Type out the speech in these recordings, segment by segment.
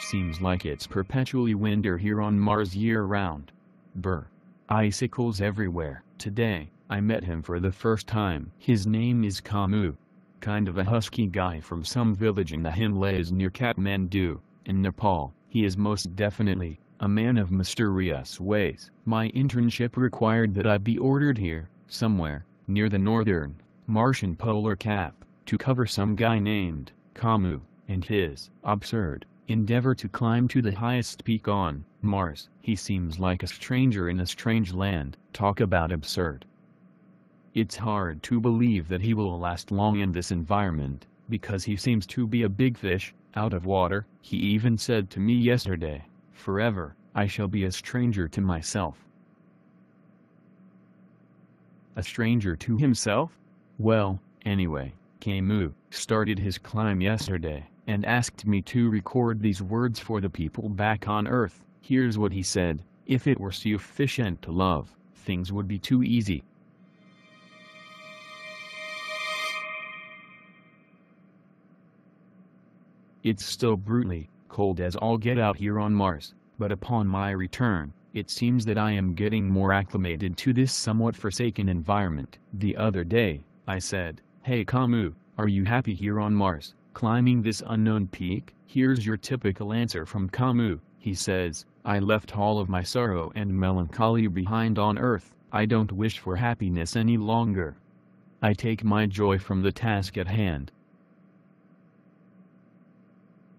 seems like it's perpetually winter here on Mars year-round. Brr. Icicles everywhere. Today, I met him for the first time. His name is Kamu. Kind of a husky guy from some village in the Himalayas near Kathmandu, in Nepal. He is most definitely a man of mysterious ways. My internship required that I be ordered here, somewhere, near the northern, Martian polar cap, to cover some guy named Kamu, and his absurd endeavor to climb to the highest peak on Mars. He seems like a stranger in a strange land. Talk about absurd. It's hard to believe that he will last long in this environment, because he seems to be a big fish, out of water. He even said to me yesterday, "Forever, I shall be a stranger to myself." A stranger to himself? Well, anyway, Kamu started his climb yesterday, and asked me to record these words for the people back on Earth. Here's what he said: "If it were sufficient to love, things would be too easy. It's still brutally cold as all get out here on Mars, but upon my return, it seems that I am getting more acclimated to this somewhat forsaken environment." The other day, I said, "Hey Kamu, are you happy here on Mars, climbing this unknown peak?" Here's your typical answer from Kamu. He says, "I left all of my sorrow and melancholy behind on Earth. I don't wish for happiness any longer. I take my joy from the task at hand."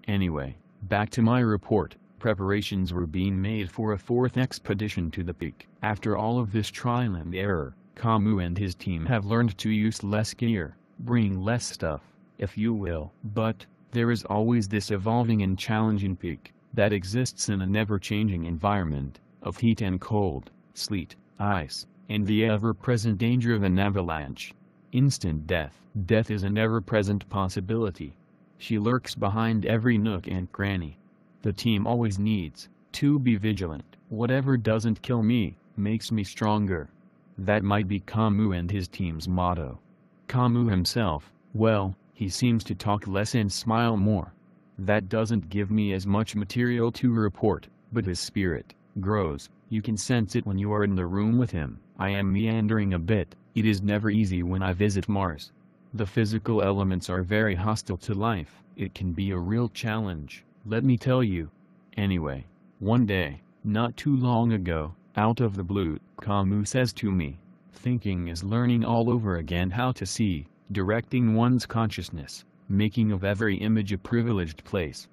Anyway, back to my report. Preparations were being made for a fourth expedition to the peak. After all of this trial and error, Kamu and his team have learned to use less gear, bring less stuff, if you will. But, there is always this evolving and challenging peak, that exists in a never-changing environment, of heat and cold, sleet, ice, and the ever-present danger of an avalanche. Instant death. Death is an ever-present possibility. She lurks behind every nook and cranny. The team always needs to be vigilant. Whatever doesn't kill me, makes me stronger. That might be Kamu and his team's motto. Kamu himself, well, he seems to talk less and smile more. That doesn't give me as much material to report, but his spirit grows. You can sense it when you are in the room with him. I am meandering a bit. It is never easy when I visit Mars. The physical elements are very hostile to life. It can be a real challenge, let me tell you. Anyway, one day, not too long ago, out of the blue, Kamu says to me, "Thinking is learning all over again how to see, directing one's consciousness, making of every image a privileged place."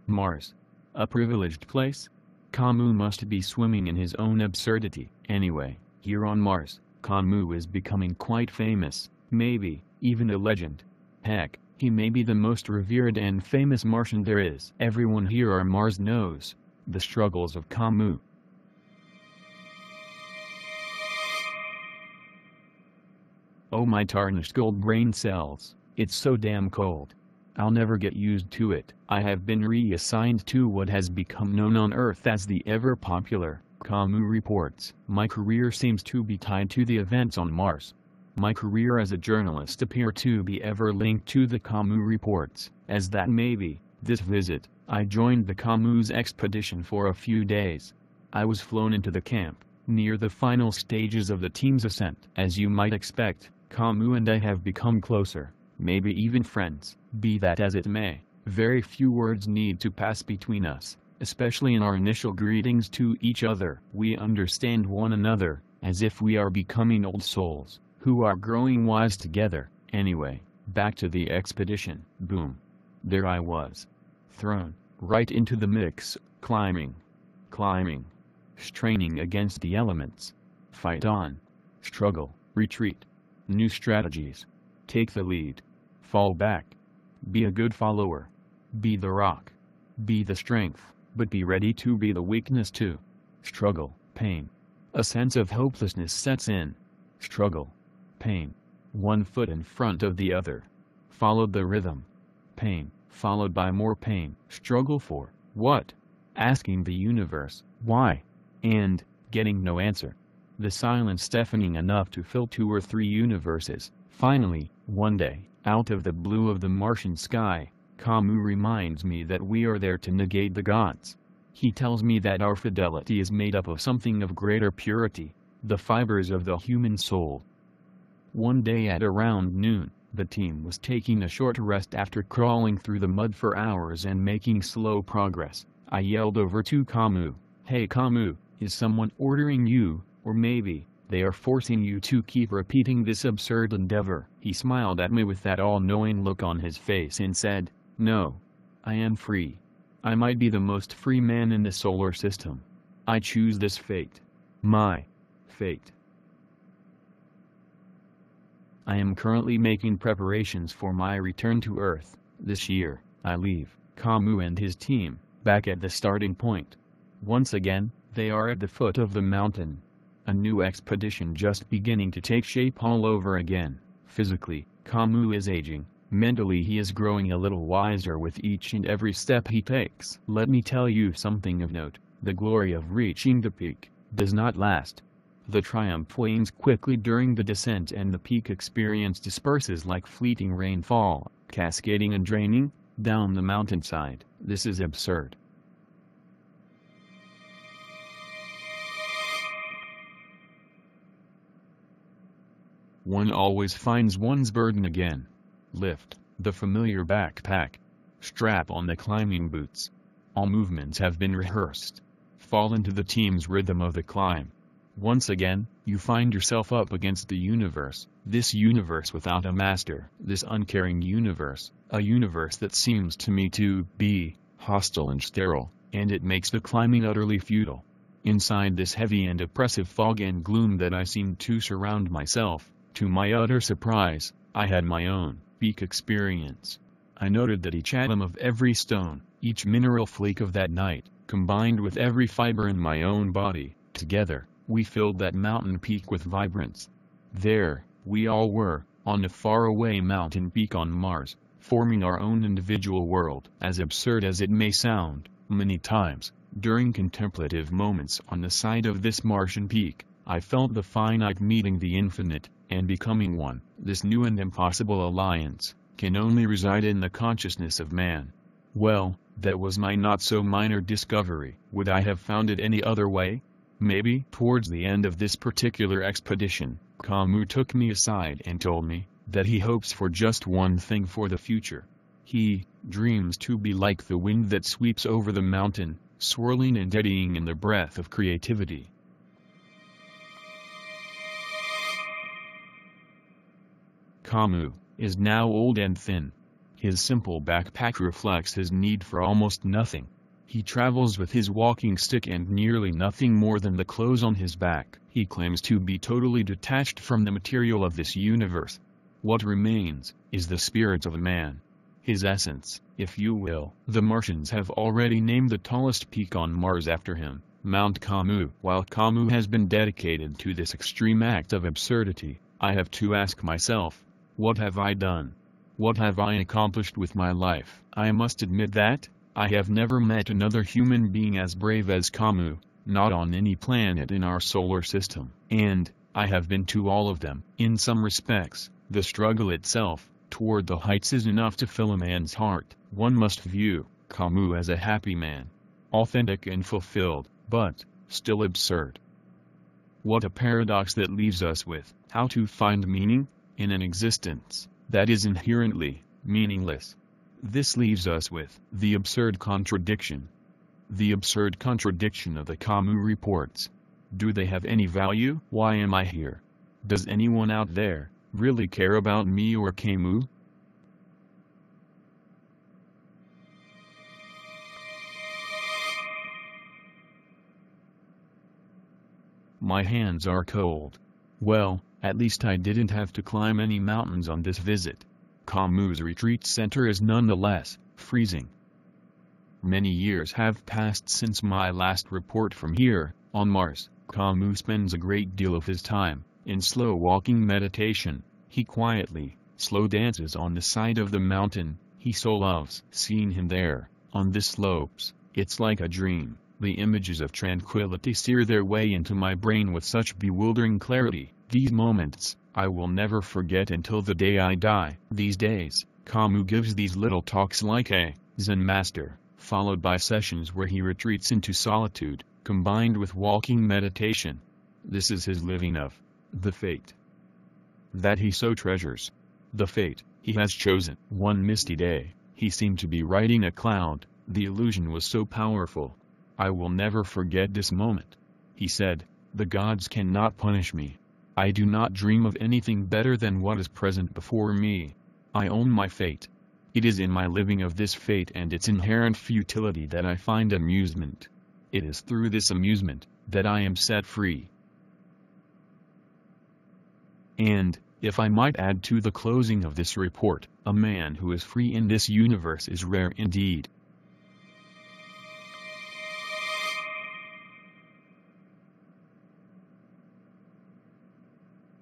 Mars. A privileged place? Kamu must be swimming in his own absurdity. Anyway, here on Mars, Kamu is becoming quite famous, maybe, even a legend. Heck, he may be the most revered and famous Martian there is. Everyone here on Mars knows the struggles of Kamu. Oh my tarnished gold brain cells, it's so damn cold. I'll never get used to it. I have been reassigned to what has become known on Earth as the ever-popular Kamu reports. My career seems to be tied to the events on Mars. My career as a journalist appear to be ever linked to the Kamu reports. As that may be, this visit, I joined the Kamu's expedition for a few days. I was flown into the camp, near the final stages of the team's ascent. As you might expect, Kamu and I have become closer, maybe even friends. Be that as it may, very few words need to pass between us. Especially in our initial greetings to each other. We understand one another, as if we are becoming old souls, who are growing wise together. Anyway, back to the expedition. Boom. There I was. Thrown right into the mix, climbing, straining against the elements. Fight on. Struggle, retreat. New strategies. Take the lead. Fall back. Be a good follower. Be the rock. Be the strength. But be ready to be the weakness too. Struggle, pain. A sense of hopelessness sets in. Struggle, pain. One foot in front of the other. Followed the rhythm. Pain, followed by more pain. Struggle for what? Asking the universe, why? And, getting no answer. The silence deafening enough to fill 2 or 3 universes. Finally, one day, out of the blue of the Martian sky, Camus reminds me that we are there to negate the gods. He tells me that our fidelity is made up of something of greater purity, the fibers of the human soul. One day at around noon, the team was taking a short rest after crawling through the mud for hours and making slow progress. I yelled over to Camus, "Hey Camus, is someone ordering you, or maybe they are forcing you to keep repeating this absurd endeavor?" He smiled at me with that all-knowing look on his face and said, "No. I am free. I might be the most free man in the solar system. I choose this fate. My fate. I am currently making preparations for my return to Earth. This year, I leave Camus and his team back at the starting point. Once again, they are at the foot of the mountain. A new expedition just beginning to take shape all over again. Physically, Camus is aging. Mentally he is growing a little wiser with each and every step he takes. Let me tell you something of note. The glory of reaching the peak does not last. The triumph wanes quickly during the descent and the peak experience disperses like fleeting rainfall, cascading and draining down the mountainside. This is absurd. One always finds one's burden again. Lift the familiar backpack. Strap on the climbing boots. All movements have been rehearsed. Fall into the team's rhythm of the climb. Once again, you find yourself up against the universe, this universe without a master, this uncaring universe, a universe that seems to me to be hostile and sterile, and it makes the climbing utterly futile. Inside this heavy and oppressive fog and gloom that I seemed to surround myself, to my utter surprise, I had my own peak experience. I noted that each atom of every stone, each mineral flake of that night, combined with every fiber in my own body, together, we filled that mountain peak with vibrance. There, we all were, on a faraway mountain peak on Mars, forming our own individual world. As absurd as it may sound, many times, during contemplative moments on the side of this Martian peak, I felt the finite meeting the infinite, and becoming one. This new and impossible alliance can only reside in the consciousness of man. Well, that was my not-so-minor discovery. Would I have found it any other way? Maybe. Towards the end of this particular expedition, Camus took me aside and told me that he hopes for just one thing for the future. He dreams to be like the wind that sweeps over the mountain, swirling and eddying in the breath of creativity. Camus is now old and thin. His simple backpack reflects his need for almost nothing. He travels with his walking stick and nearly nothing more than the clothes on his back. He claims to be totally detached from the material of this universe. What remains is the spirit of a man. His essence, if you will. The Martians have already named the tallest peak on Mars after him, Mount Camus. While Camus has been dedicated to this extreme act of absurdity, I have to ask myself, what have I done? What have I accomplished with my life? I must admit that I have never met another human being as brave as Camus, not on any planet in our solar system. And I have been to all of them. In some respects, the struggle itself, toward the heights is enough to fill a man's heart. One must view Camus as a happy man. Authentic and fulfilled, but still absurd. What a paradox that leaves us with. How to find meaning in an existence that is inherently meaningless. This leaves us with the absurd contradiction. The absurd contradiction of the Camus reports. Do they have any value? Why am I here? Does anyone out there really care about me or Camus? My hands are cold. Well, at least I didn't have to climb any mountains on this visit. Camus' retreat center is nonetheless freezing. Many years have passed since my last report from here, on Mars. Camus spends a great deal of his time in slow walking meditation. He quietly, slow dances on the side of the mountain he so loves. Seeing him there, on the slopes, it's like a dream. The images of tranquility sear their way into my brain with such bewildering clarity. These moments, I will never forget until the day I die. These days, Camus gives these little talks like a Zen master, followed by sessions where he retreats into solitude, combined with walking meditation. This is his living of the fate that he so treasures. The fate he has chosen. One misty day, he seemed to be riding a cloud. The illusion was so powerful. I will never forget this moment. He said, "The gods cannot punish me. I do not dream of anything better than what is present before me. I own my fate. It is in my living of this fate and its inherent futility that I find amusement. It is through this amusement that I am set free." And, if I might add to the closing of this report, a man who is free in this universe is rare indeed.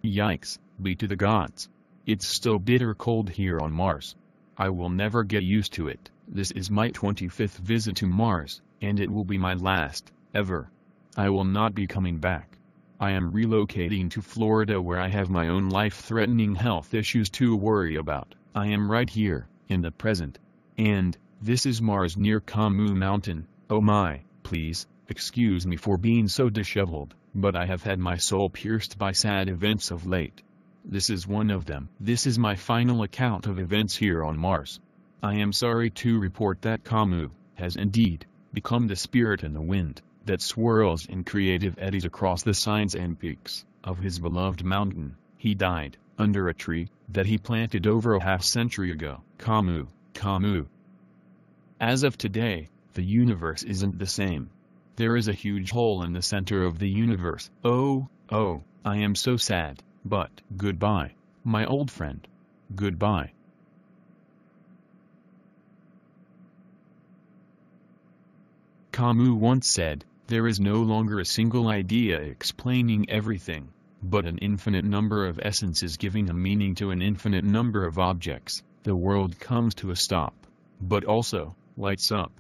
Yikes, be to the gods. It's still bitter cold here on Mars. I will never get used to it. This is my 25th visit to Mars, and it will be my last, ever. I will not be coming back. I am relocating to Florida where I have my own life-threatening health issues to worry about. I am right here, in the present. And, this is Mars near Camus Mountain. Oh my, please, excuse me for being so disheveled, but I have had my soul pierced by sad events of late. This is one of them. This is my final account of events here on Mars. I am sorry to report that Camus has indeed become the spirit in the wind that swirls in creative eddies across the sides and peaks of his beloved mountain. He died under a tree that he planted over a half-century ago. Camus. As of today, the universe isn't the same. There is a huge hole in the center of the universe. Oh, I am so sad, but goodbye, my old friend. Goodbye. Camus once said, "There is no longer a single idea explaining everything, but an infinite number of essences giving a meaning to an infinite number of objects. The world comes to a stop, but also lights up."